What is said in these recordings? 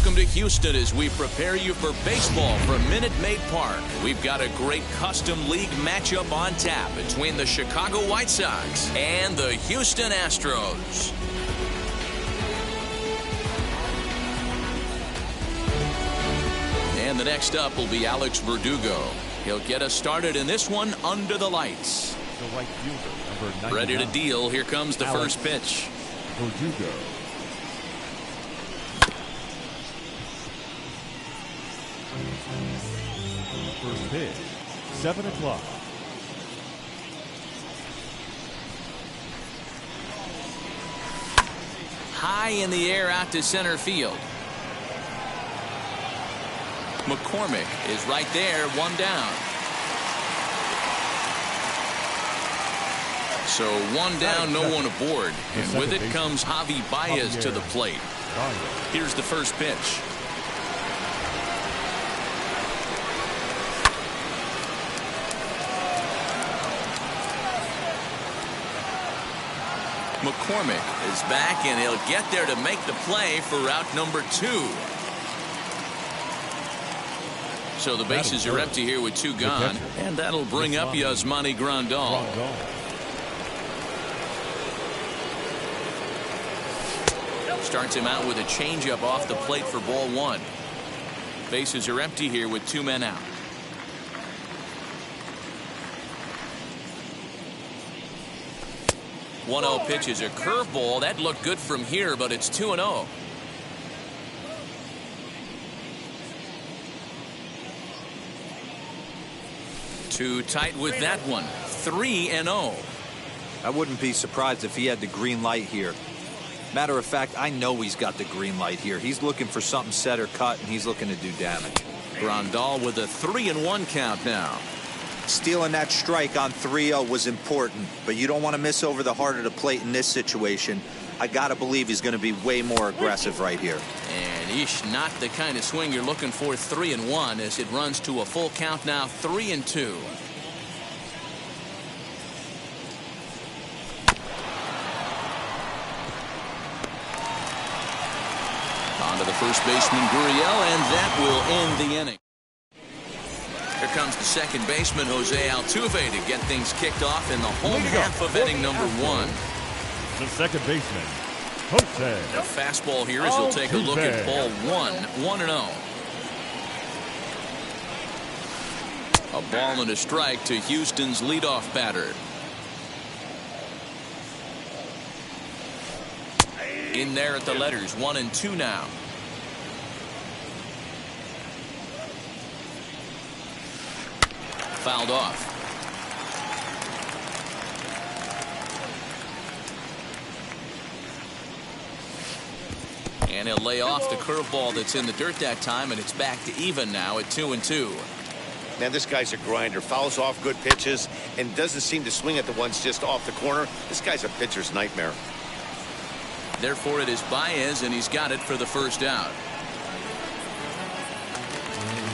welcome to Houston as we prepare you for baseball from Minute Maid Park. We've got a great custom league matchup on tap between the Chicago White Sox and the Houston Astros. And the next up will be Alex Verdugo. He'll get us started in this one under the lights. The right fielder, number 99. Ready to deal. Here comes the Alex first pitch. Verdugo. First pitch, 7 o'clock. High in the air out to center field. McCormick is right there, one down. So one down, no one aboard. And with it comes Javi Baez to the plate. Here's the first pitch. McCormick is back, and he'll get there to make the play for route number 2. So the bases are empty here with 2 gone, and that'll bring up Yasmani Grandal. Starts him out with a changeup off the plate for ball 1. Bases are empty here with 2 men out. One 0 pitch is a curveball. That looked good from here, but it's 2-0. Too tight with that one. 3-0. I wouldn't be surprised if he had the green light here. Matter of fact, I know he's got the green light here. He's looking for something set or cut, and he's looking to do damage. Grandal with a 3-1 count now. Stealing that strike on 3-0 was important, but you don't want to miss over the heart of the plate in this situation. I got to believe he's going to be way more aggressive right here. And not the kind of swing you're looking for. 3-1 as it runs to a full count now. 3-2. On to the first baseman, Gurriel, and that will end the inning. Here comes the second baseman, Jose Altuve, to get things kicked off in the home half of inning number 1. The second baseman, Jose. The fastball here as we'll take a look at ball 1. 1-0. A ball and a strike to Houston's leadoff batter. In there at the letters, 1-2 now. Fouled off. And he'll lay off the curveball that's in the dirt that time, and it's back to even now at 2-2. Man, this guy's a grinder. Fouls off good pitches and doesn't seem to swing at the ones just off the corner. This guy's a pitcher's nightmare. Therefore, it is Baez, and he's got it for the first out.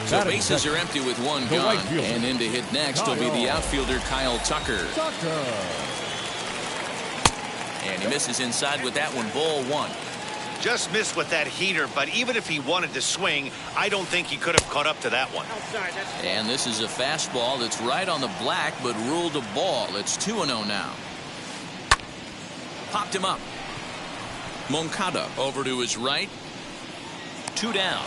So bases are empty with 1 gone, and in to hit next will be the outfielder Kyle Tucker. And he misses inside with that one. Ball 1. Just missed with that heater, but even if he wanted to swing, I don't think he could have caught up to that one. And this is a fastball that's right on the black, but ruled a ball. It's 2-0 now. Popped him up. Moncada over to his right. 2 down.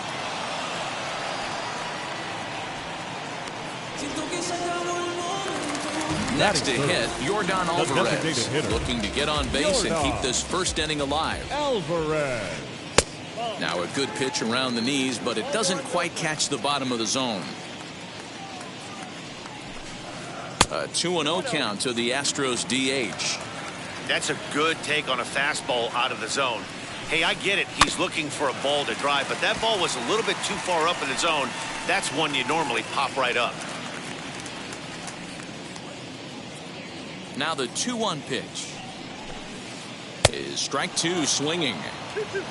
Next to hit, Yordan Alvarez, looking to get on base and keep this first inning alive. Alvarez. Now a good pitch around the knees, but it doesn't quite catch the bottom of the zone. A 2-0 count to the Astros DH. That's a good take on a fastball out of the zone. Hey, I get it. He's looking for a ball to drive, but that ball was a little bit too far up in the zone. That's one you normally pop right up. Now the 2-1 pitch is strike 2, swinging.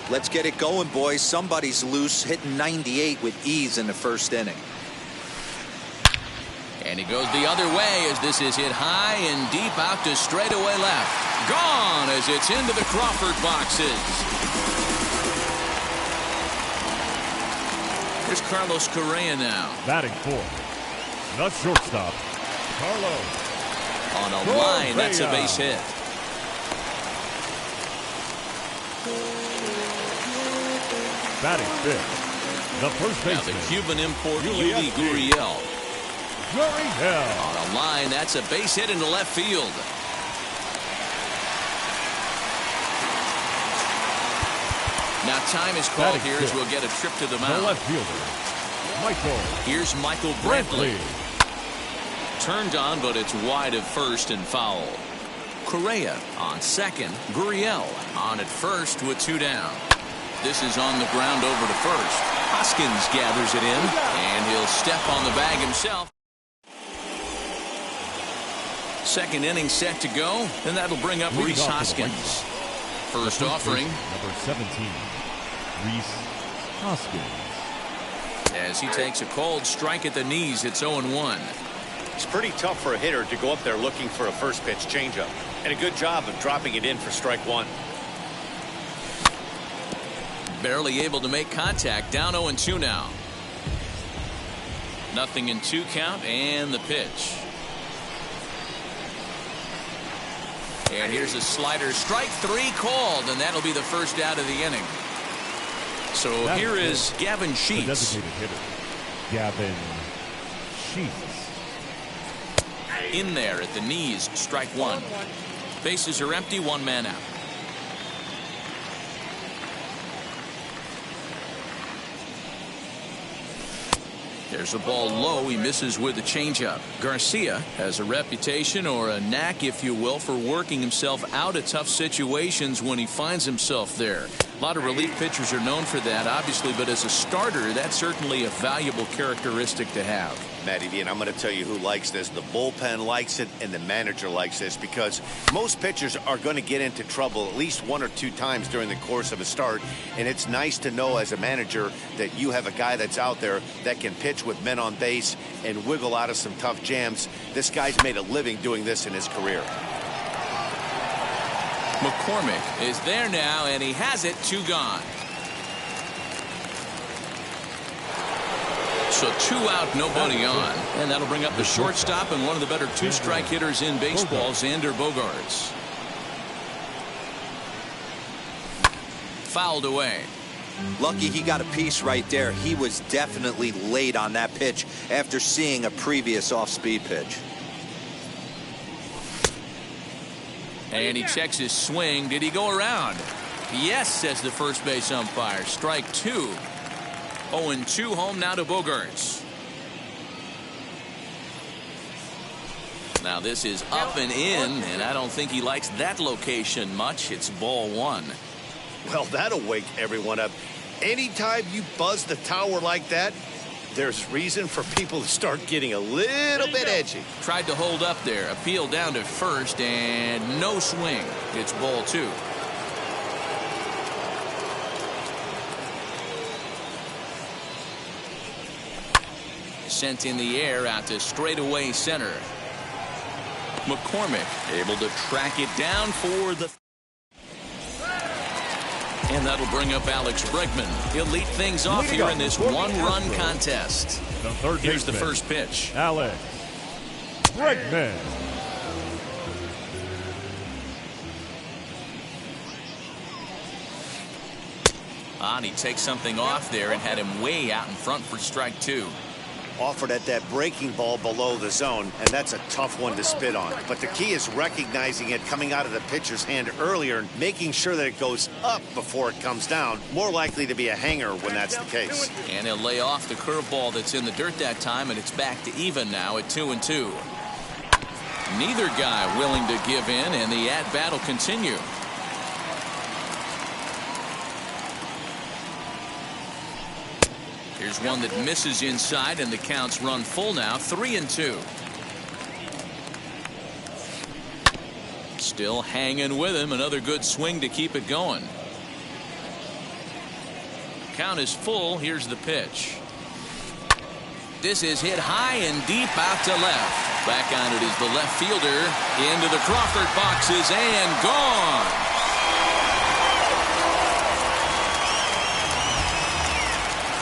Let's get it going, boys. Somebody's loose, hitting 98 with ease in the first inning. And he goes the other way as this is hit high and deep out to straightaway left. Gone as it's into the Crawford boxes. Here's Carlos Correa now. Batting fourth, the shortstop, Carlos. On a line, that's a base hit. Batting fifth, the first Now baseman. the Cuban import, Yuli Gurriel. Gurriel. On a line, that's a base hit into left field. Now time is called Batting here as fifth, we'll get a trip to the the mound. left fielder, Michael Here's Michael Brantley. Turned on, but it's wide of first and foul. Correa on second. Gurriel on at first with 2 down. This is on the ground over to first. Hoskins gathers it in, and he'll step on the bag himself. Second inning set to go, and that'll bring up Rhys Hoskins. First offering. Number 17, Rhys Hoskins. As he takes a cold strike at the knees, it's 0-1. It's pretty tough for a hitter to go up there looking for a first pitch changeup. And a good job of dropping it in for strike one. Barely able to make contact. Down 0-2 now. Nothing in 2 count, and the pitch. And here's a slider. Strike 3 called, and that'll be the first out of the inning. So here is Gavin The Sheets. designated hitter, Gavin Sheets. In there at the knees, strike 1. Bases are empty, 1 man out. There's a ball low. He misses with the changeup. Garcia has a reputation, or a knack, if you will, for working himself out of tough situations when he finds himself there. A lot of relief pitchers are known for that, obviously, but as a starter, that's certainly a valuable characteristic to have. Matty V, and I'm going to tell you who likes this. The bullpen likes it, and the manager likes this, because most pitchers are going to get into trouble at least 1 or 2 times during the course of a start, and it's nice to know as a manager that you have a guy that's out there that can pitch with men on base and wiggle out of some tough jams. This guy's made a living doing this in his career. McCormick is there now, and he has it. 2 gone. So 2 out, nobody on. And that'll bring up the shortstop and one of the better 2-strike hitters in baseball, Xander Bogaerts. Fouled away. Lucky he got a piece right there. He was definitely late on that pitch after seeing a previous off-speed pitch. And he checks his swing. Did he go around? Yes, says the first base umpire. Strike 2. 0-2 home now to Bogaerts. Now this is up and in, and I don't think he likes that location much. It's ball 1. Well, that'll wake everyone up. Anytime you buzz the tower like that, there's reason for people to start getting a little bit edgy. Tried to hold up there. Appeal down to first, and no swing. It's ball 2. Sent in the air out to straightaway center. McCormick able to track it down for the... And that'll bring up Alex Bregman. He'll lead things off here in this 1-run contest. The third Here's the baseman, first pitch. Alex Bregman. On, he takes something off there and had him way out in front for strike 2. Offered at that breaking ball below the zone, and that's a tough one to spit on. But the key is recognizing it coming out of the pitcher's hand earlier and making sure that it goes up before it comes down. More likely to be a hanger when that's the case. And he'll lay off the curveball that's in the dirt that time, and it's back to even now at 2-2. Neither guy willing to give in, and the at-bat will continue. Here's one that misses inside, and the counts run full now. 3-2. Still hanging with him. Another good swing to keep it going. Count is full. Here's the pitch. This is hit high and deep out to left. Back on it is the left fielder. Into the Crawford boxes and gone.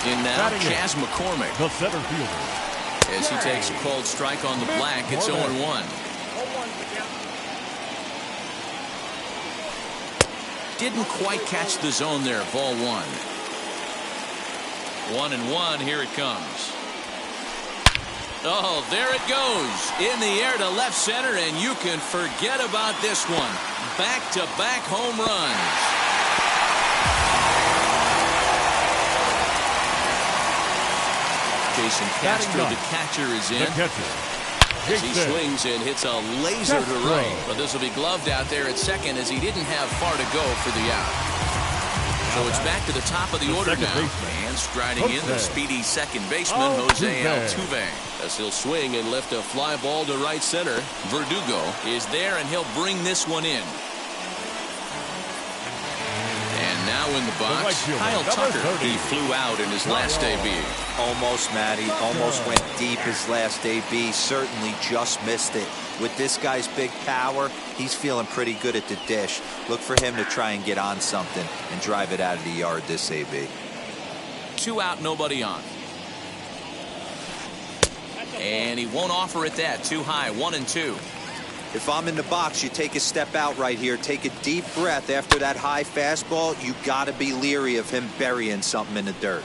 In now, Batting in, Chas McCormick. the center fielder. As he takes a cold strike on the black, it's 0-1. Didn't quite catch the zone there. Ball 1. 1-1. Here it comes. Oh, there it goes. In the air to left center, and you can forget about this one. Back-to-back home runs. Jason Castro, the catcher, is in. The catcher. As he swings and hits a laser to right. But this will be gloved out there at second, as he didn't have far to go for the out. So it's back to the top of the order now. And striding in, the speedy second baseman, Jose Altuve. As he'll swing and lift a fly ball to right center. Verdugo is there, and he'll bring this one in. And now in the box, Kyle Tucker. He flew out in his last debut. Almost, Matty. Almost went deep his last AB. Certainly just missed it. With this guy's big power, he's feeling pretty good at the dish. Look for him to try and get on something and drive it out of the yard this AB. 2 out, nobody on. And he won't offer it that. Too high. 1-2. If I'm in the box, you take a step out right here. Take a deep breath after that high fastball. You got to be leery of him burying something in the dirt.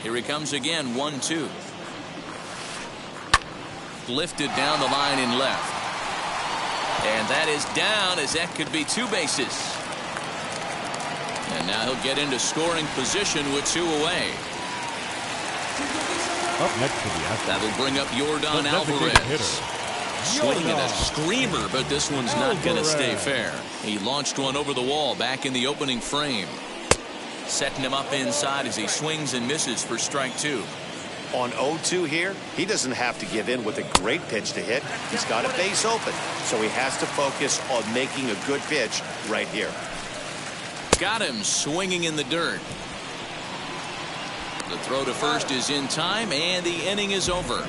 Here he comes again. 1-2. Lifted down the line in left. And that is down, as that could be 2 bases. And now he'll get into scoring position with 2 away. Up next to the Astros. That'll bring up Yordan Alvarez. Swinging a screamer, but this one's not going to stay fair. He launched one over the wall back in the opening frame. Setting him up inside as he swings and misses for strike 2. On 0-2 here, he doesn't have to give in with a great pitch to hit. He's got a base open, so he has to focus on making a good pitch right here. Got him swinging in the dirt. The throw to first is in time, and the inning is over.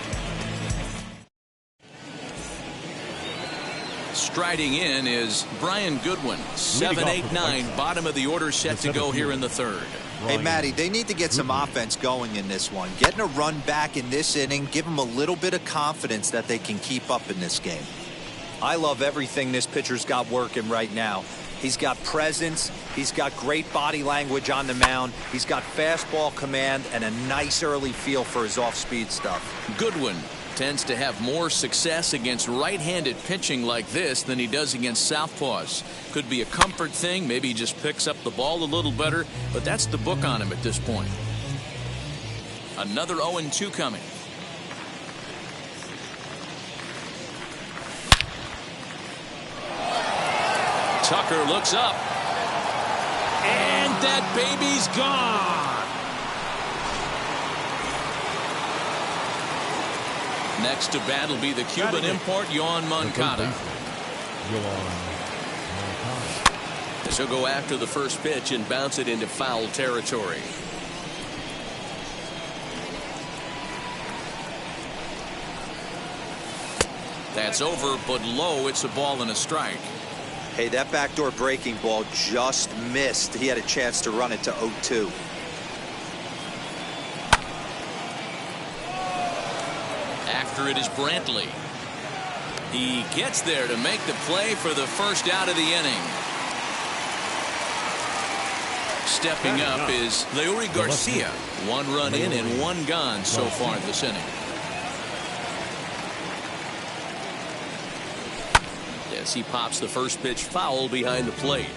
Striding in is Brian Goodwin. 7-8-9, bottom of the order, set to go here in the third. Hey, Matty, they need to get some offense going in this one. Getting a run back in this inning, give them a little bit of confidence that they can keep up in this game. I love everything this pitcher's got working right now. He's got presence. He's got great body language on the mound. He's got fastball command and a nice early feel for his off-speed stuff. Goodwin tends to have more success against right-handed pitching like this than he does against southpaws. Could be a comfort thing. Maybe he just picks up the ball a little better, but that's the book on him at this point. Another 0-2 coming. Tucker looks up. And that baby's gone. Next to bat will be the Cuban import, Yoan Moncada. As he'll go after the first pitch and bounce it into foul territory. That's over, but low. It's a ball and a strike. Hey, that backdoor breaking ball just missed. He had a chance to run it to 0-2. After it is Brantley. He gets there to make the play for the first out of the inning. Stepping up is Leury Garcia. 1 run in and 1 gone so far this inning. As he pops the first pitch foul behind the plate.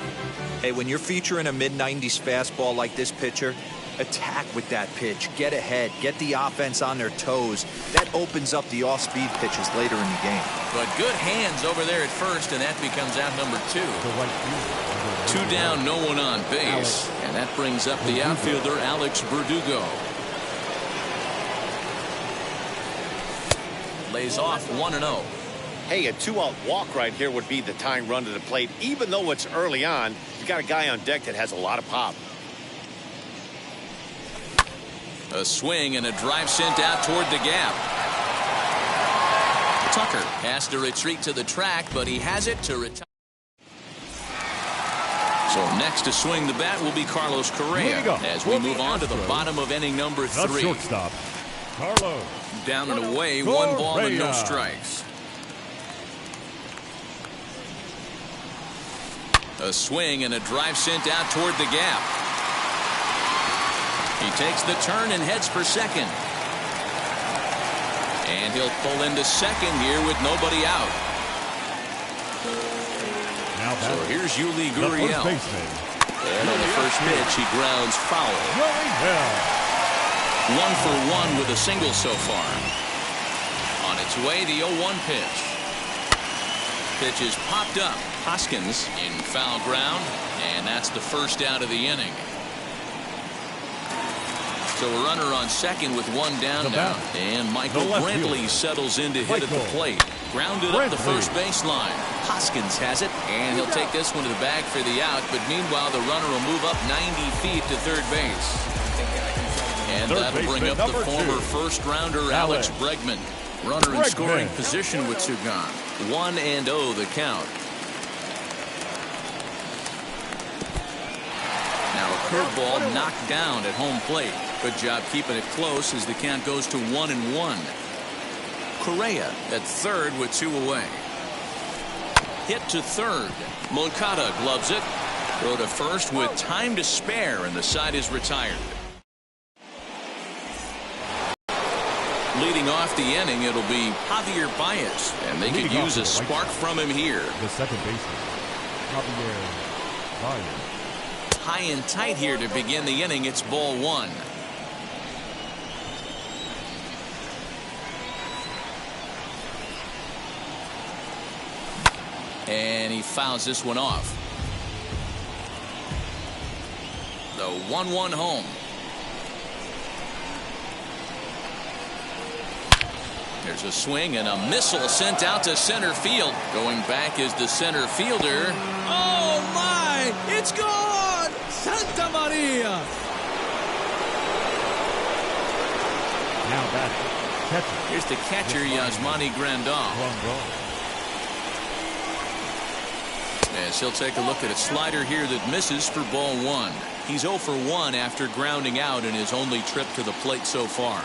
Hey, when you're featuring a mid-90s fastball like this pitcher, attack with that pitch. Get ahead. Get the offense on their toes. That opens up the off-speed pitches later in the game. But good hands over there at first, and that becomes out number 2. 2 down, no one on base. And that brings up the outfielder, Alex Verdugo. Lays off 1-0. Hey, a 2-out walk right here would be the tying run to the plate. Even though it's early on, you got a guy on deck that has a lot of pop. A swing and a drive sent out toward the gap. Tucker has to retreat to the track, but he has it to retire. So next to swing the bat will be Carlos Correa as we move on to the bottom of inning number 3. Shortstop, Carlos. Down and away, 1 ball and no strikes. A swing and a drive sent out toward the gap. He takes the turn and heads for second. And he'll pull into second here with nobody out. So here's Yuli Gurriel. And on the first pitch, he grounds foul. 1 for 1 with a single so far. On its way, the 0-1 pitch. Pitch is popped up. Hoskins in foul ground, and that's the first out of the inning. So a runner on second with 1 down now. And Michael Brantley settles in to hit at the plate. Grounded up the first baseline. Hoskins has it, and he'll take this one to the bag for the out. But meanwhile, the runner will move up 90 feet to third base. And that'll bring up the former first-rounder Alex Bregman. Runner in scoring position with two gone. 1-0 the count. Now a curveball knocked down at home plate. Good job keeping it close as the count goes to 1-1. Correa at third with 2 away. Hit to third. Moncada gloves it. Throw to first with time to spare, and the side is retired. Leading off the inning, it'll be Javier Baez, and they could use a spark from him here. The second baseman, Javier Baez. High and tight here to begin the inning. It's ball 1. And he fouls this one off. The 1-1 home. There's a swing and a missile sent out to center field. Going back is the center fielder. Oh my! It's gone! Santa Maria! Now back. Catcher. Here's the catcher, Yasmani Grandal. As he'll take a look at a slider here that misses for ball 1. He's 0 for 1 after grounding out in his only trip to the plate so far.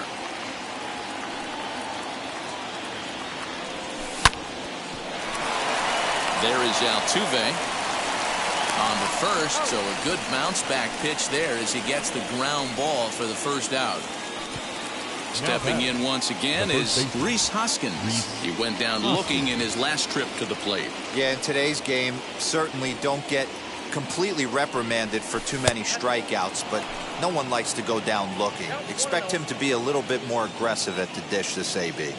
There is Altuve on the first, so a good bounce back pitch there as he gets the ground ball for the first out. Stepping in once again is Rhys Hoskins. He went down looking in his last trip to the plate. Yeah, in today's game, certainly don't get completely reprimanded for too many strikeouts, but no one likes to go down looking. Expect him to be a little bit more aggressive at the dish this AB.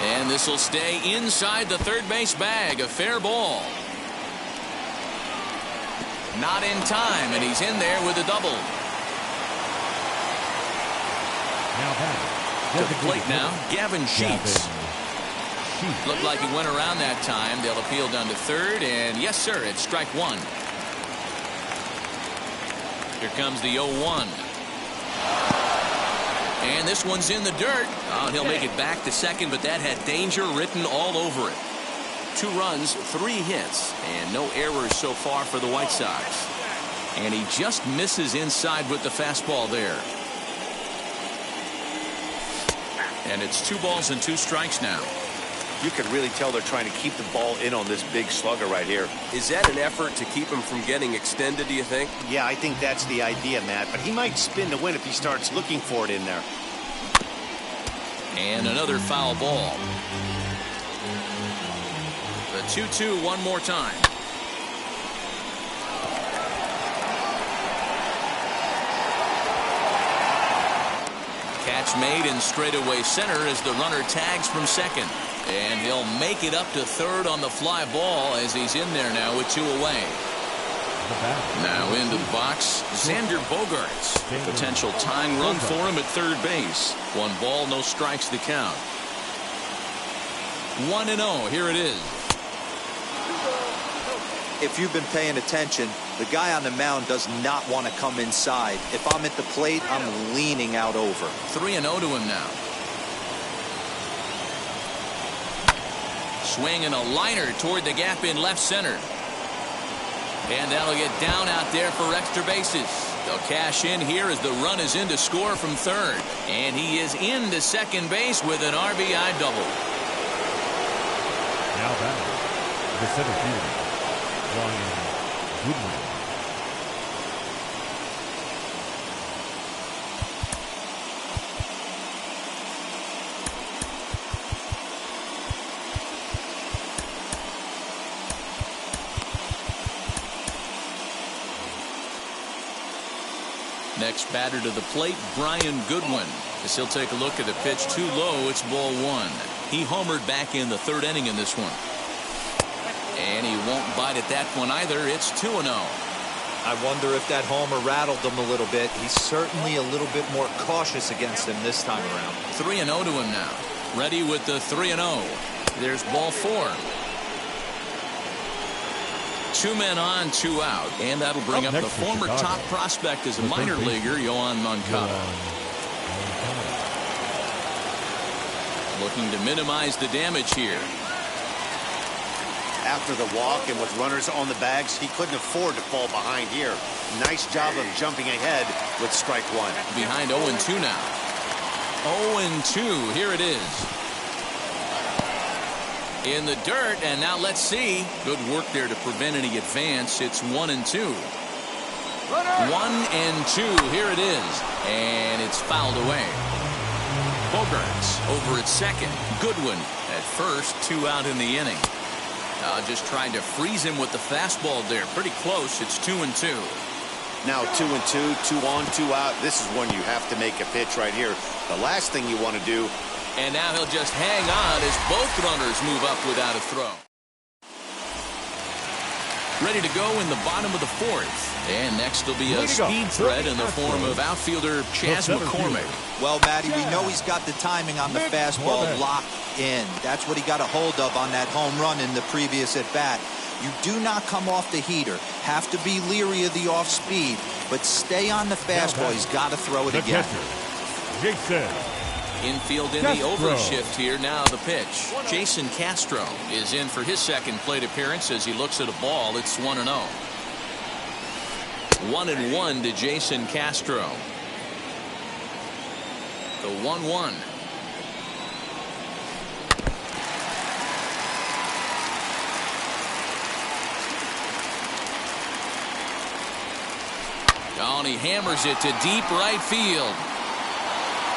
And this will stay inside the third base bag. A fair ball. Not in time, and he's in there with a double. Now back. To the plate now, Gavin Sheets. Looked like he went around that time. They'll appeal down to third, and yes, sir, it's strike 1. Here comes the 0-1. And this one's in the dirt. Oh, he'll make it back to second, but that had danger written all over it. 2 runs, 3 hits, and no errors so far for the White Sox. And he just misses inside with the fastball there. And it's 2 balls and 2 strikes now. You can really tell they're trying to keep the ball in on this big slugger right here. Is that an effort to keep him from getting extended, do you think? Yeah, I think that's the idea, Matt. But he might spin to win if he starts looking for it in there. And another foul ball. The 2-2 one more time. Catch made in straightaway center as the runner tags from second. And he'll make it up to third on the fly ball as he's in there now with 2 away. Now into the box, Xander Bogaerts. Potential tying run for him at third base. 1 ball, no strikes to count. 1-0, here it is. If you've been paying attention, the guy on the mound does not want to come inside. If I'm at the plate, I'm leaning out over. 3-0 to him now. Swing and a liner toward the gap in left center. And that'll get down out there for extra bases. They'll cash in here as the run is in to score from third. And he is into second base with an RBI double. Now batting, the center fielder, Brian Goodwin. Next batter to the plate, Brian Goodwin. As he'll take a look at the pitch too low, it's ball one. He homered back in the third inning in this one. And he won't bite at that one either. It's 2-0. I wonder if that homer rattled him a little bit. He's certainly a little bit more cautious against him this time around. 3-0 to him now. Ready with the 3-0. There's ball four. 2 men on, 2 out, and that'll bring up the former top prospect as a minor leaguer, Yoan Moncada. Looking to minimize the damage here. After the walk and with runners on the bags, he couldn't afford to fall behind here. Nice job of jumping ahead with strike one. Behind 0-2 now. 0-2, here it is. In the dirt, and now let's see. Good work there to prevent any advance. It's 1-2. 1-2, here it is. And it's fouled away. Bogaerts over at second. Goodwin at first, 2 out in the inning. Just trying to freeze him with the fastball there. Pretty close. It's 2-2. Now 2-2, 2 on, 2 out. This is when you have to make a pitch right here. The last thing you want to do. And now he'll just hang on as both runners move up without a throw. Ready to go in the bottom of the fourth. And next will be a speed threat in the form of outfielder Chas McCormick. Well, Matty, we know he's got the timing on the fastball locked in. That's what he got a hold of on that home run in the previous at-bat. You do not come off the heater. Have to be leery of the off-speed, but stay on the fastball. He's got to throw it again. Jason Infield in the overshift here. Now the pitch. Jason Castro is in for his second plate appearance as he looks at a ball. It's 1-0. 1-1 to Jason Castro. The 1-1. Oh, and he hammers it to deep right field.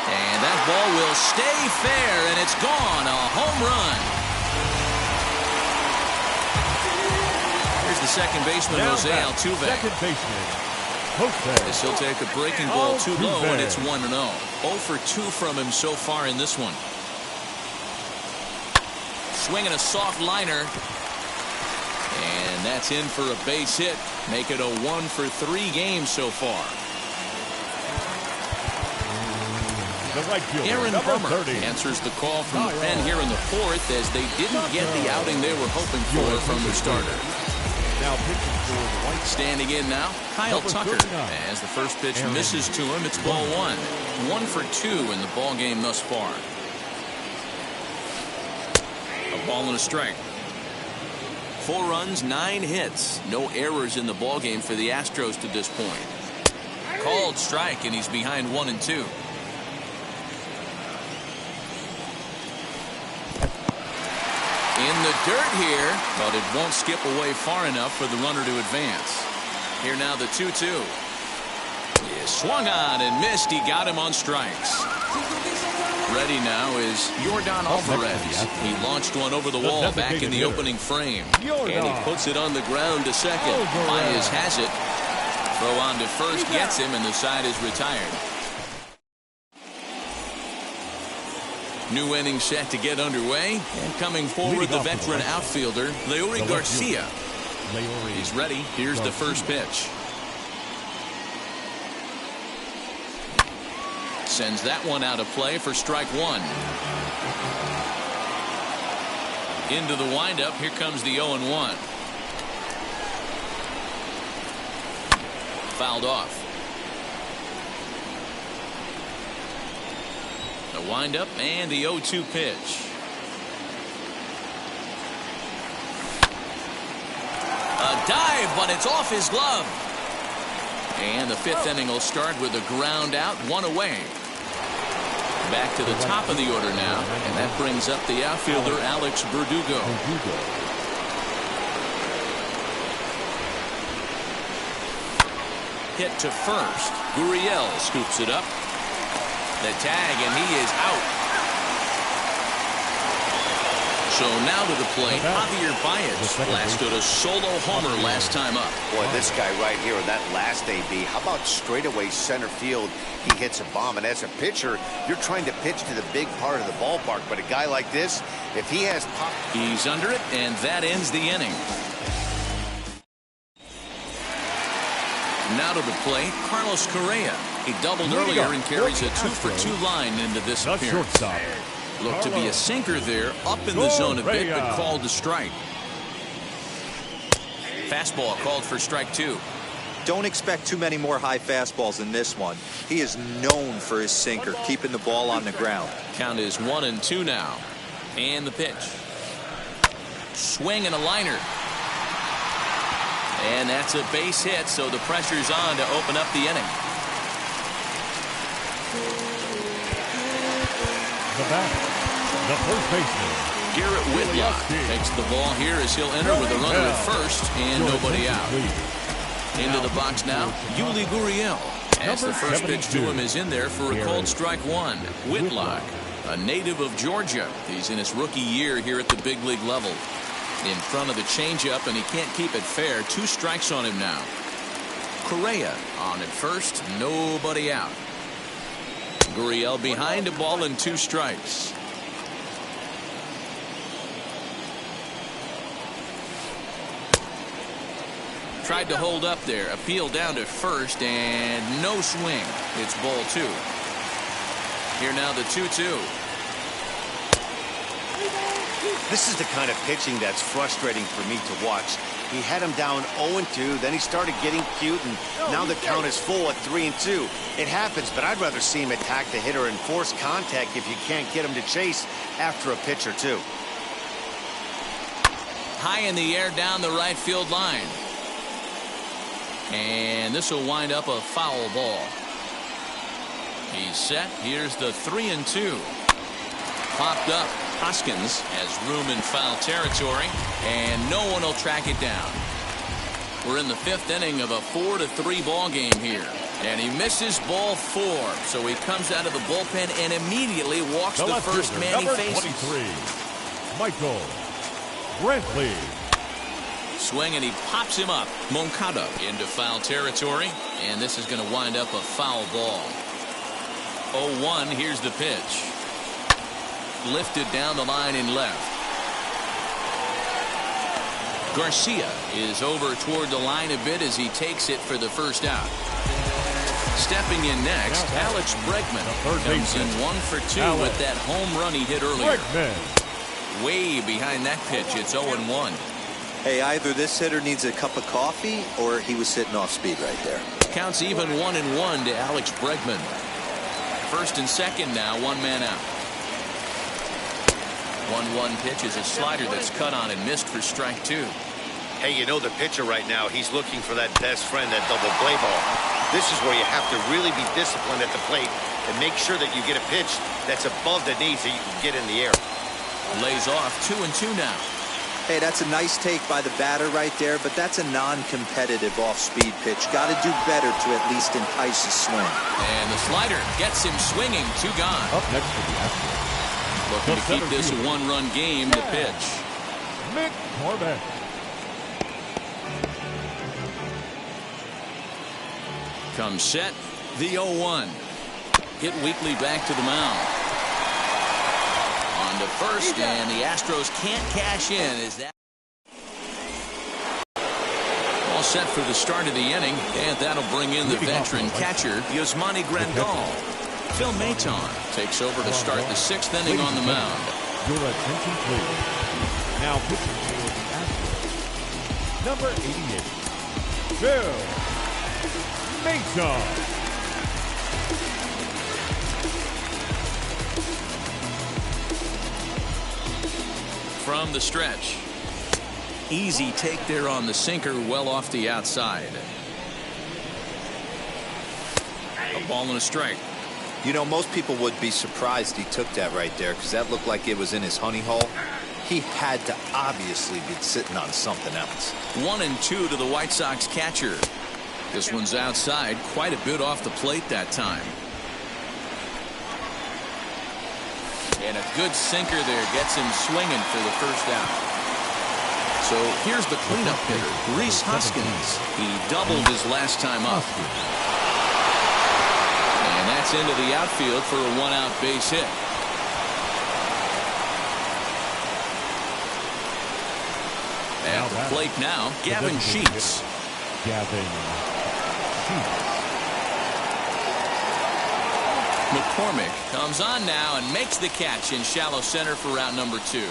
And that ball will stay fair, and it's gone. A home run. Here's the second baseman, Jose Altuve. Second baseman, Jose. As he'll take a breaking ball too low, and it's 1-0. 0 for 2 from him so far in this one. Swinging a soft liner. And that's in for a base hit. Make it a 1 for 3 game so far. Aaron Bummer answers the call from the pen here in the fourth as they didn't get the outing they were hoping for from their starter. Now pitching for the White Sox. Standing in now, Kyle Tucker. As the first pitch misses to him, it's ball 1. 1 for 2 in the ball game thus far. A ball and a strike. 4 runs, 9 hits. No errors in the ball game for the Astros to this point. Called strike, and he's behind 1-2. In the dirt here, but it won't skip away far enough for the runner to advance. Here now the 2-2. He swung on and missed. He got him on strikes. Ready now is Yordan Alvarez. He launched one over the wall back in the opening frame. And he puts it on the ground to second. Baez has it. Throw on to first gets him, and the side is retired. New inning set to get underway. And coming forward, the veteran outfielder, Leury Garcia. He's ready. Here's the first pitch. Sends that one out of play for strike 1. Into the windup. Here comes the 0-1. Fouled off. The windup and the 0-2 pitch. drive, but it's off his glove. And the fifth inning will start with a ground out, one away. Back to the top of the order now, and that brings up the outfielder, Alex Verdugo. Hit to first. Gurriel scoops it up. The tag, and he is out. So now to the plate, Javier Baez blasted a solo homer last time up. Boy, this guy right here in that last AB, how about straightaway center field? He hits a bomb, and as a pitcher, you're trying to pitch to the big part of the ballpark, but a guy like this, if he has pop... He's under it, and that ends the inning. Now to the plate, Carlos Correa. He doubled earlier and carries a 2-for-2 line into this appearance. Looked to be a sinker there, up in the zone a bit, but called to strike. Fastball called for strike 2. Don't expect too many more high fastballs in this one. He is known for his sinker, keeping the ball on the ground. Count is 1-2 now. And the pitch. Swing and a liner. And that's a base hit, so the pressure's on to open up the inning. The first baseman, Garrett Whitlock takes the ball here as he'll enter with a runner at first and nobody out. Into the box now, Yuli Gurriel. As the first pitch to him is in there for a called strike 1. Whitlock, a native of Georgia. He's in his rookie year here at the big league level. In front of the changeup, and he can't keep it fair. 2 strikes on him now. Correa on at first, nobody out. Gurriel behind a ball and 2 strikes. Tried to hold up there. Appeal down to first and no swing. It's ball 2. Here now the 2-2. This is the kind of pitching that's frustrating for me to watch. He had him down 0-2, then he started getting cute, and now the count is full at 3-2. It happens, but I'd rather see him attack the hitter and force contact if you can't get him to chase after a pitch or 2. High in the air down the right field line. And this will wind up a foul ball. He's set. Here's the 3-2. Popped up. Hoskins has room in foul territory, and no one will track it down. We're in the 5th inning of a 4-3 ball game here, and he misses ball 4, so he comes out of the bullpen and immediately walks the first man he faces. 23, Michael Brantley. Swing, and he pops him up. Moncada into foul territory, and this is going to wind up a foul ball. 0-1. Here's the pitch. Lifted down the line in left. Garcia is over toward the line a bit as he takes it for the first out. Stepping in next, Alex Bregman comes in 1 for 2 with that home run he hit earlier. Way behind that pitch, it's 0-1. Hey, either this hitter needs a cup of coffee or he was sitting off speed right there. Counts even 1-1 to Alex Bregman. First and second now, 1 man out. 1-1 pitch is a slider that's cut on and missed for strike 2. Hey, you know the pitcher right now, he's looking for that best friend, that double play ball. This is where you have to really be disciplined at the plate and make sure that you get a pitch that's above the knees that you can get in the air. Lays off 2-2 now. Hey, that's a nice take by the batter right there, but that's a non-competitive off-speed pitch. Got to do better to at least entice a swing. And the slider gets him swinging. 2 gone. Up next to the Astros. Looking to keep this a 1-run game. The pitch. Mick Corbett. Comes set. The 0-1. Hit weakly back to the mound. On to first, and the Astros can't cash in. Is that all set for the start of the inning? And that'll bring in the veteran catcher, Yasmani Grandal. Phil Maton takes over to start the 6th inning on the mound. Your attention, please. Now pitching for the Astros, number 88, Phil Maton. From the stretch. Easy take there on the sinker, well off the outside. A ball and a strike. You know, most people would be surprised he took that right there because that looked like it was in his honey hole. He had to obviously be sitting on something else. 1-2 to the White Sox catcher. This one's outside, quite a bit off the plate that time. And a good sinker there gets him swinging for the first out. So here's the cleanup hitter, Rhys Hoskins. He doubled his last time up. And that's into the outfield for a one-out base hit. At the plate now, Gavin Sheets. McCormick comes on now and makes the catch in shallow center for route number 2.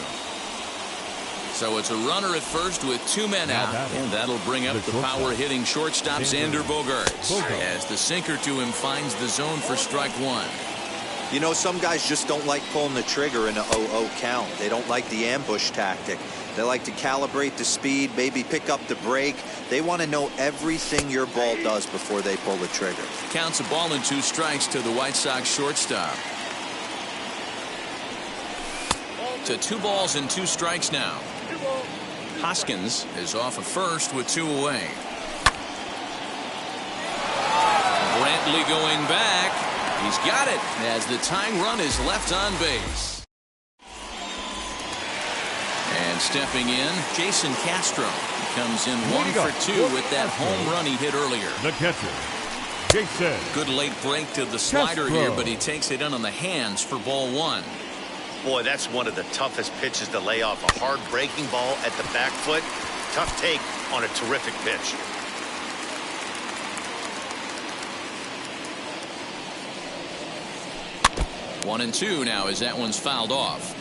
So it's a runner at first with 2 men out, and that'll bring up the power-hitting shortstop Xander Bogaerts as the sinker to him finds the zone for strike 1. You know, some guys just don't like pulling the trigger in a 0-0 count. They don't like the ambush tactic. They like to calibrate the speed, maybe pick up the brake. They want to know everything your ball does before they pull the trigger. Counts a ball and 2 strikes to the White Sox shortstop. To 2 balls and 2 strikes now. Hoskins is off of first with 2 away. Brantley going back. He's got it as the tying run is left on base. And stepping in, Jason Castro. He comes in 1 for 2 with that home run he hit earlier. The catcher, Jason. Good late break to the slider here, but he takes it in on the hands for ball 1. Boy, that's one of the toughest pitches to lay off. A hard breaking ball at the back foot. Tough take on a terrific pitch. One and 2 now as that one's fouled off.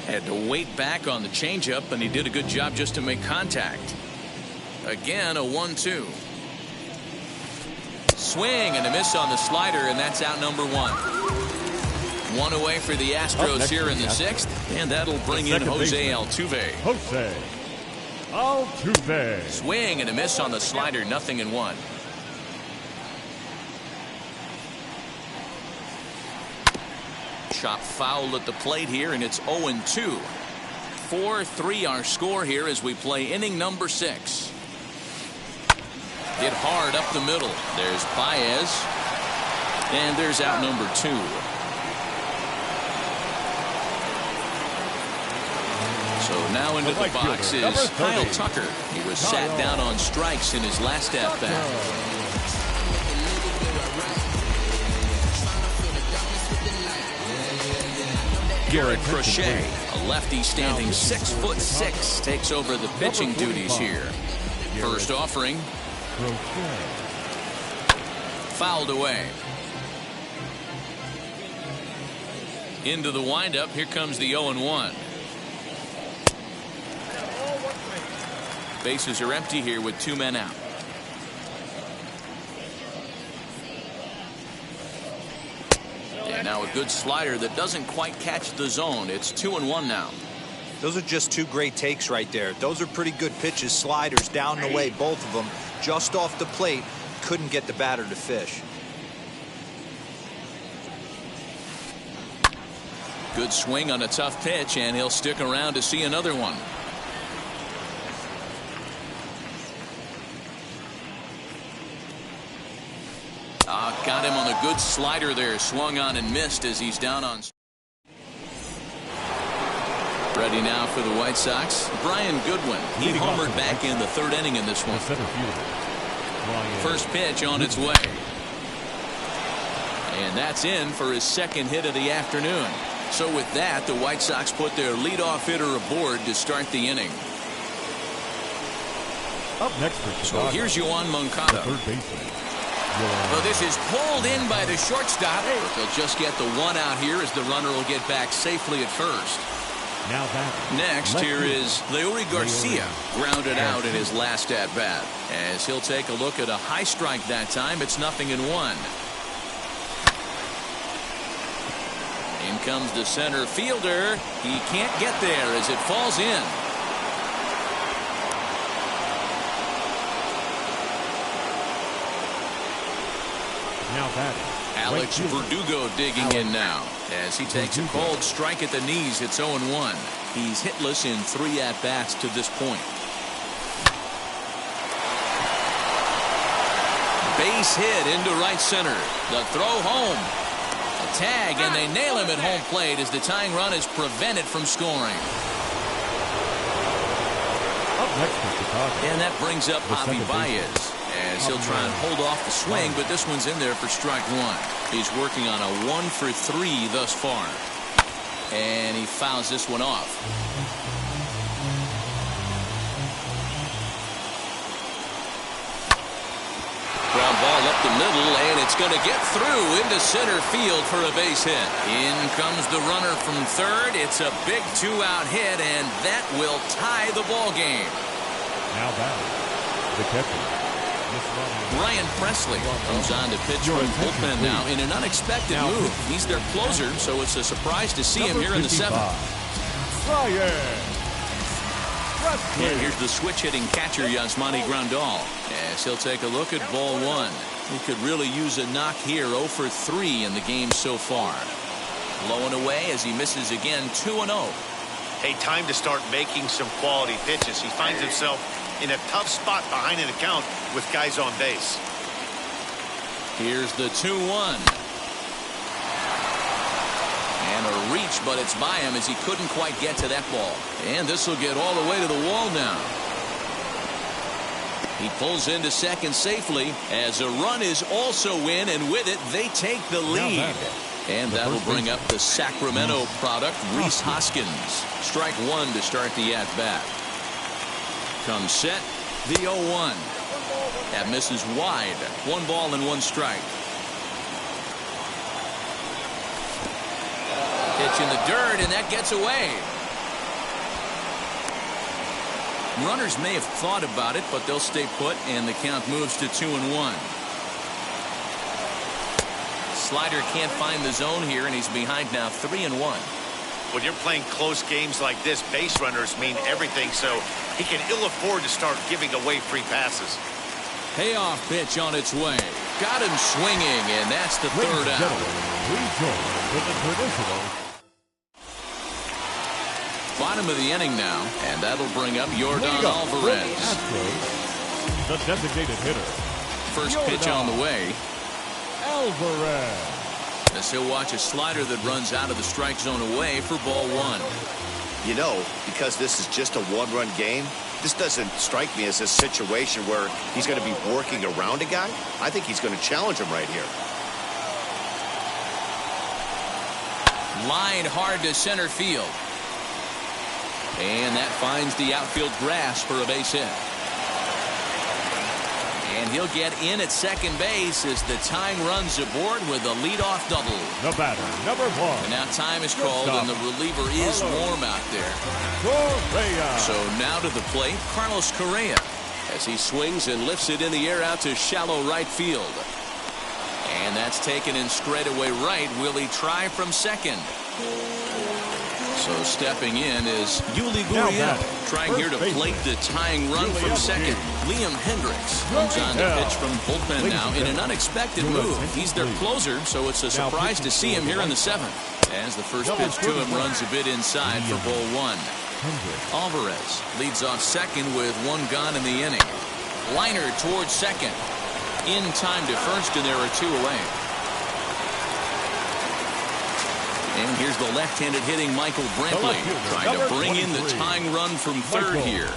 Had to wait back on the changeup, and he did a good job just to make contact. Again, a 1-2. Swing and a miss on the slider, and that's out number 1. 1 away for the Astros here in the 6th, and that'll bring in Jose Altuve. Jose Altuve. Swing and a miss on the slider, 0-1. Chop foul at the plate here, and it's 0-2. 4-3 our score here as we play inning number 6. Hit hard up the middle. There's Baez. And there's out number 2. So now into the box is Kyle Tucker. He was sat down on strikes in his last at-bat. Garrett Crochet, a lefty standing 6'6", takes over the pitching duties here. First offering. Fouled away. Into the windup. Here comes the 0-1. Bases are empty here with 2 men out. And now a good slider that doesn't quite catch the zone. It's 2-1 now. Those are just 2 great takes right there. Those are pretty good pitches. Sliders down the way, both of them. Just off the plate. Couldn't get the batter to fish. Good swing on a tough pitch, and he'll stick around to see another one. Got him on a good slider there. Swung on and missed as he's down on. Ready now for the White Sox, Brian Goodwin. He homered back in the 3rd inning in this one. First pitch on its way. And that's in for his 2nd hit of the afternoon. So with that, the White Sox put their leadoff hitter aboard to start the inning. Up next for Chicago, so here's Yoan Moncada. Third baseman. Well, this is pulled in by the shortstop. But they'll just get the 1 out here as the runner will get back safely at first. Now that next, here is Leury Garcia, grounded out in his last at-bat. as he'll take a look at a high strike that time. It's 0-1. In comes the center fielder. He can't get there as it falls in. Now batting, Alex Verdugo digging in now as he takes a cold strike at the knees. It's 0-1. He's hitless in 3 at-bats to this point. Base hit into right center. The throw home. A tag, and they nail him at home plate as the tying run is prevented from scoring. Up next is Chicago. And that brings up Javi Baez as he'll try and hold off the swing, but this one's in there for strike 1. He's working on a 1-for-3 thus far. And he fouls this one off. Ground ball up the middle, and it's going to get through into center field for a base hit. In comes the runner from third. It's a big 2-out hit, and that will tie the ball game. Now batting, the catcher. Brian Presley comes on to pitch from bullpen now in an unexpected move. He's their closer, so it's a surprise to see him here in the 7th. And here's the switch-hitting catcher, Yasmani Grandal, as he'll take a look at ball 1. He could really use a knock here. 0-for-3 in the game so far. Low and away as he misses again. 2-0. Hey, time to start making some quality pitches. He finds himself in a tough spot behind an account with guys on base. Here's the 2-1. And a reach, but it's by him as he couldn't quite get to that ball. And this will get all the way to the wall now. He pulls into second safely as a run is also in, and with it they take the lead. And that'll bring up the Sacramento product, Rhys Hoskins. Strike 1 to start the at-bat. Comes set, the 0-1. That misses wide. 1 ball and 1 strike. Pitch in the dirt, and that gets away. Runners may have thought about it, but they'll stay put, and the count moves to 2-1. Slider can't find the zone here, and he's behind now 3-1. When you're playing close games like this, base runners mean everything, so he can ill afford to start giving away free passes. Payoff pitch on its way. Got him swinging, and that's the third out. Bottom of the inning now, and that'll bring up Yordan Alvarez. The designated hitter. First pitch on the way. Alvarez. As he'll watch a slider that runs out of the strike zone away for ball 1. You know, because this is just a 1-run game, this doesn't strike me as a situation where he's going to be working around a guy. I think he's going to challenge him right here. Line hard to center field. And that finds the outfield grass for a base hit. And he'll get in at second base as the tying runs aboard with a leadoff double. The batter, number 1. And now time is called, and the reliever is warm out there. Correa. So now to the plate, Carlos Correa, as he swings and lifts it in the air out to shallow right field. And that's taken in straightaway right. Will he try from second? So stepping in is Yuli Gurriel, trying here to plate the tying run from second. Liam Hendricks comes on to pitch from bullpen now in an unexpected move. He's their closer, so it's a surprise to see him here in the 7th. As the first pitch to him runs a bit inside for ball 1. Alvarez leads off second with 1 gone in the inning. Liner towards second. In time to first, and there are 2 away. And here's the left-handed hitting Michael Brantley, trying to bring in the tying run from third here.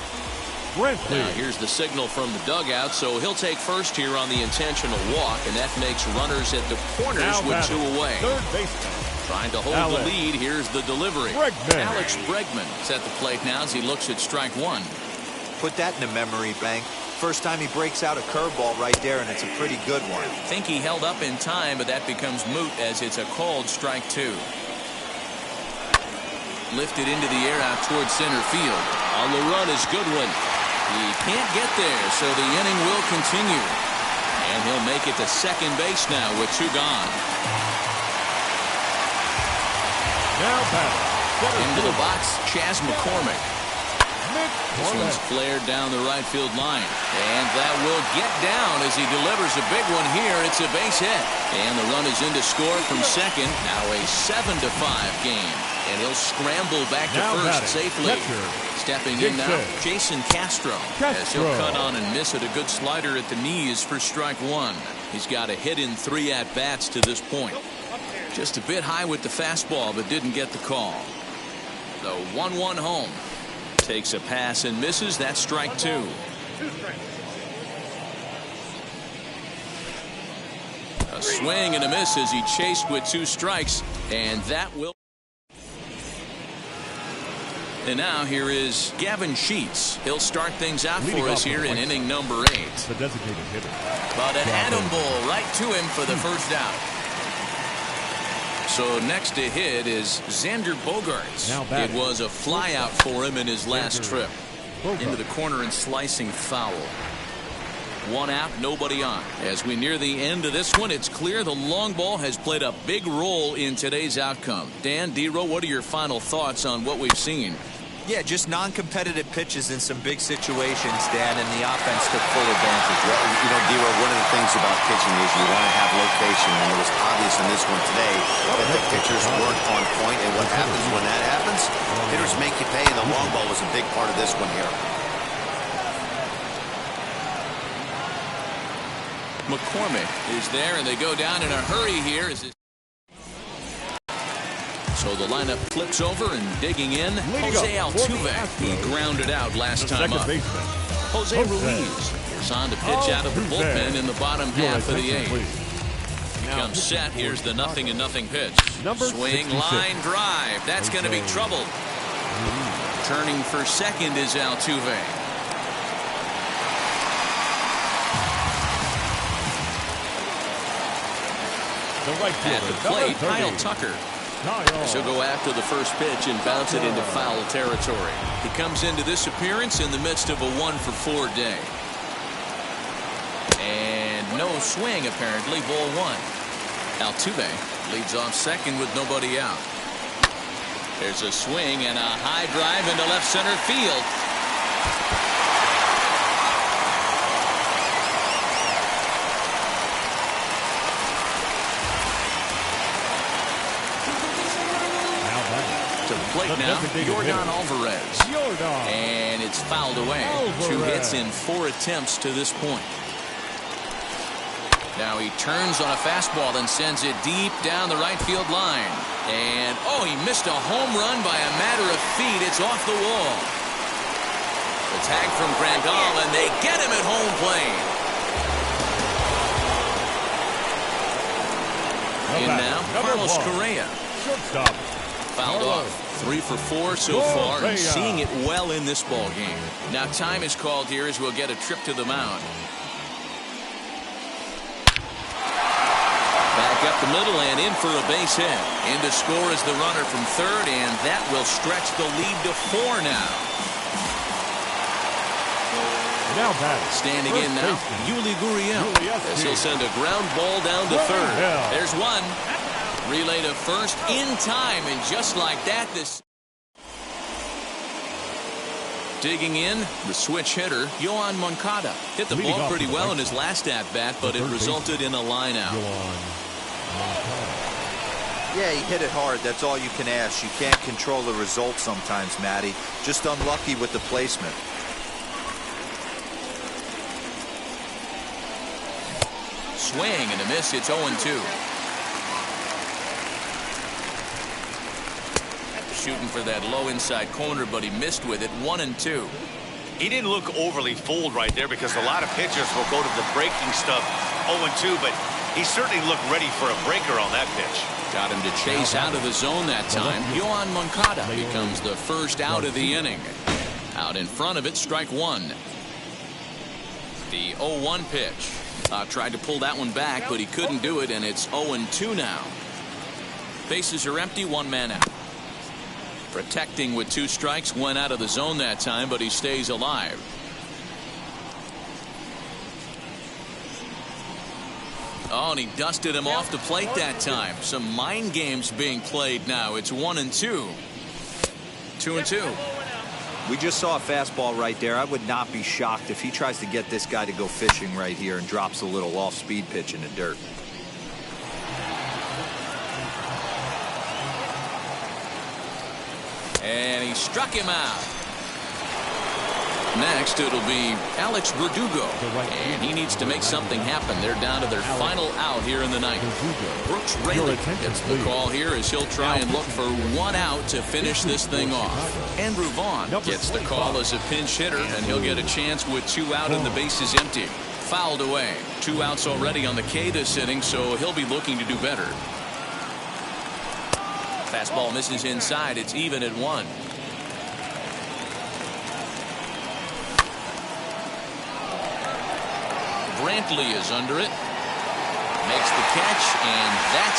Now here's the signal from the dugout, so he'll take first here on the intentional walk, and that makes runners at the corners with 2 away. Trying to hold the lead. Here's the delivery. Alex Bregman is at the plate now as he looks at strike 1. Put that in a memory bank. First time he breaks out a curveball right there, and it's a pretty good one. Think he held up in time, but that becomes moot as it's a called strike 2. Lifted into the air out towards center field. On the run is Goodwin. He can't get there, so the inning will continue. And he'll make it to second base now with 2 gone. Now batting. Into the box, Chas McCormick. This one's flared down the right field line. And that will get down as he delivers a big one here. It's a base hit. And the run is in to score from second. Now a 7-5 game. And he'll scramble back to first safely. Stepping in now, Jason Castro. As he'll cut on and miss it. A good slider at the knees for strike 1. He's got a hit in 3 at-bats to this point. Just a bit high with the fastball, but didn't get the call. The 1-1 home. Takes a pass and misses. That's strike 2. A swing and a miss as he chased with 2 strikes, and that will. And now here is Gavin Sheets. He'll start things out for us here in inning number 8. The designated hitter. But an atom ball right to him for the first out. So next to hit is Xander Bogaerts. It was a fly out for him in his last trip. Into the corner and slicing foul. 1 out, nobody on. As we near the end of this one, it's clear the long ball has played a big role in today's outcome. Dan, Dero, what are your final thoughts on what we've seen? Yeah, just non-competitive pitches in some big situations, Dan, and the offense took full advantage. Well, you know, Dero, one of the things about pitching is you want to have location, and it was obvious in this one today that the pitchers weren't on point, and what happens when that happens? Hitters make you pay, and the long ball was a big part of this one here. McCormick is there, and they go down in a hurry here. So the lineup flips over and digging in. Jose Altuve. He grounded out last time up. Jose Ruiz is on to pitch out of the bullpen in the bottom half of the 8th. He comes set. Here's the 0-0 pitch. Swing, line drive. That's going to be trouble. Turning for second is Altuve. At the plate, Kyle Tucker. He'll go after the first pitch and bounce it into foul territory. He comes into this appearance in the midst of a 1-for-4 day. And no swing, apparently. Ball 1. Altuve leads off second with nobody out. There's a swing and a high drive into left center field. Plate now, Yordan Alvarez. And it's fouled away. 2 hits in 4 attempts to this point. Now he turns on a fastball and sends it deep down the right field line. And, oh, he missed a home run by a matter of feet. It's off the wall. The tag from Grandal, and they get him at home plate. In now, Carlos Correa. Shortstop. Fouled off. 3 for 4 so far, and seeing it well in this ball game. Now time is called here as we'll get a trip to the mound. Back up the middle and in for a base hit. In to score is the runner from third, and that will stretch the lead to 4 now. Standing in now, Yuli Gurriel, as he'll send a ground ball down to third. There's one. Relay to first in time, and just like that, this digging in, the switch hitter, Yoan Moncada. Hit the ball pretty well in his last at-bat, but it resulted in a line out. Yeah, he hit it hard. That's all you can ask. You can't control the result sometimes, Matty. Just unlucky with the placement. Swing and a miss. It's 0-2. Shooting for that low inside corner, but he missed with it. 1-2. He didn't look overly fooled right there because a lot of pitchers will go to the breaking stuff 0-2, but he certainly looked ready for a breaker on that pitch. Got him to chase out of the zone that time. Yoan Moncada becomes the first out of the inning. Out in front of it, strike 1. The 0-1 pitch. Tried to pull that one back, but he couldn't do it, and it's 0-2 now. Bases are empty, 1 man out. Protecting with 2 strikes, went out of the zone that time, but he stays alive. Oh, and he dusted him off the plate that time. Some mind games being played now. It's 1-2. 2-2. We just saw a fastball right there. I would not be shocked if he tries to get this guy to go fishing right here and drops a little off-speed pitch in the dirt. And he struck him out. Next, it'll be Alex Verdugo. And he needs to make something happen. They're down to their final out here in the ninth. Brooks Raley gets the call here as he'll try and look for one out to finish this thing off. Andrew Vaughn gets the call as a pinch hitter, and he'll get a chance with 2 out and the bases empty. Fouled away. 2 outs already on the K this inning, so he'll be looking to do better. Fastball misses inside. It's even at 1. Brantley is under it. Makes the catch, and that's